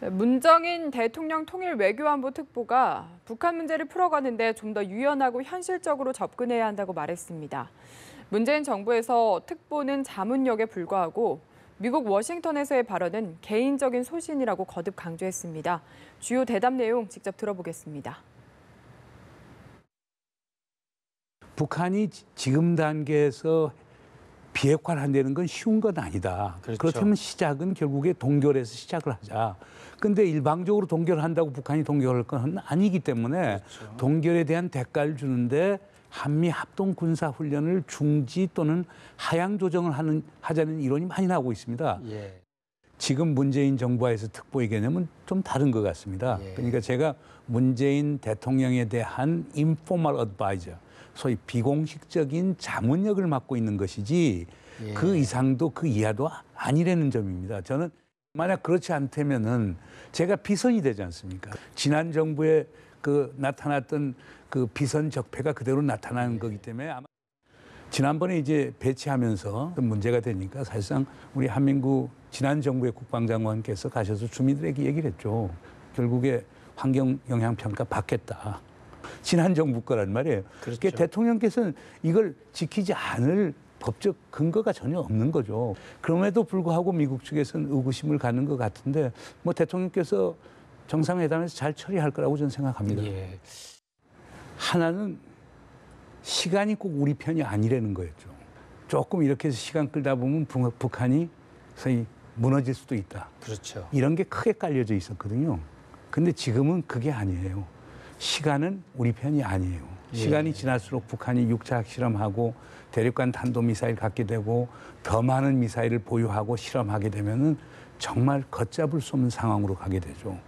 문정인 대통령 통일 외교안보 특보가 북한 문제를 풀어가는데 좀 더 유연하고 현실적으로 접근해야 한다고 말했습니다. 문재인 정부에서 특보는 자문력에 불과하고 미국 워싱턴에서의 발언은 개인적인 소신이라고 거듭 강조했습니다. 주요 대답 내용 직접 들어보겠습니다. 북한이 지금 단계에서 비핵화를 한다는 건 쉬운 건 아니다. 그렇죠. 그렇다면 시작은 결국에 동결에서 시작을 하자. 근데 일방적으로 동결한다고 북한이 동결할 건 아니기 때문에 그렇죠. 동결에 대한 대가를 주는데 한미 합동 군사 훈련을 중지 또는 하향 조정을 하자는 이론이 많이 나오고 있습니다. 예. 지금 문재인 정부에서 특보의 개념은 좀 다른 것 같습니다. 예. 그러니까 제가 문재인 대통령에 대한 informal advisor, 소위 비공식적인 자문역을 맡고 있는 것이지 예. 그 이상도 그 이하도 아니라는 점입니다. 저는 만약 그렇지 않다면은 제가 비선이 되지 않습니까? 지난 정부에 나타났던 그 비선 적폐가 그대로 나타나는 거기 때문에 아마 지난번에 이제 배치하면서 문제가 되니까 사실상 우리 한민구 지난 정부의 국방장관께서 가셔서 주민들에게 얘기를 했죠. 결국에 환경 영향 평가 받겠다. 지난 정부 거란 말이에요. 그렇죠. 그러니까 대통령께서는 이걸 지키지 않을 법적 근거가 전혀 없는 거죠. 그럼에도 불구하고 미국 측에서는 의구심을 갖는 것 같은데 뭐 대통령께서 정상회담에서 잘 처리할 거라고 저는 생각합니다. 예. 하나는 시간이 꼭 우리 편이 아니라는 거였죠. 조금 이렇게 해서 시간 끌다 보면 북한이 소위 무너질 수도 있다. 그렇죠. 이런 게 크게 깔려져 있었거든요. 근데 지금은 그게 아니에요. 시간은 우리 편이 아니에요. 시간이 예. 지날수록 북한이 6차 핵실험하고 대륙간 탄도미사일 갖게 되고 더 많은 미사일을 보유하고 실험하게 되면은 정말 걷잡을 수 없는 상황으로 가게 되죠.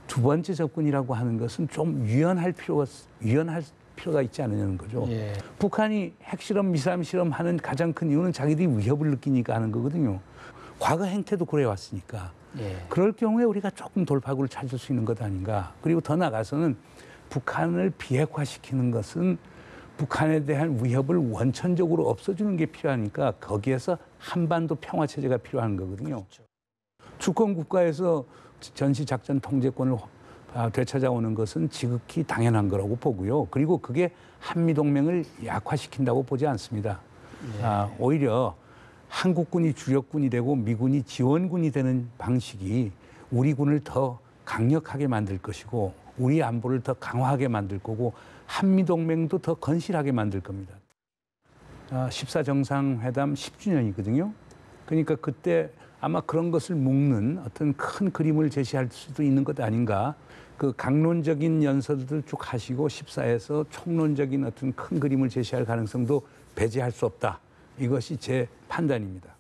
두 번째 접근이라고 하는 것은 좀 유연할 필요가 있지 않느냐는 거죠. 예. 북한이 핵실험, 미사일 실험하는 가장 큰 이유는 자기들이 위협을 느끼니까 하는 거거든요. 과거 행태도 그래왔으니까. 예. 그럴 경우에 우리가 조금 돌파구를 찾을 수 있는 것 아닌가. 그리고 더 나아가서는 북한을 비핵화시키는 것은 북한에 대한 위협을 원천적으로 없애주는 게 필요하니까 거기에서 한반도 평화체제가 필요한 거거든요. 그렇죠. 주권 국가에서 전시작전 통제권을 되찾아오는 것은 지극히 당연한 거라고 보고요. 그리고 그게 한미동맹을 약화시킨다고 보지 않습니다. 예. 오히려 한국군이 주력군이 되고 미군이 지원군이 되는 방식이 우리 군을 더 강력하게 만들 것이고 우리 안보를 더 강화하게 만들 거고 한미동맹도 더 건실하게 만들 겁니다. 14정상회담 10주년이거든요. 그러니까 그때 아마 그런 것을 묶는 어떤 큰 그림을 제시할 수도 있는 것 아닌가. 그 강론적인 연설들 쭉 하시고 14에서 총론적인 어떤 큰 그림을 제시할 가능성도 배제할 수 없다. 이것이 제 판단입니다.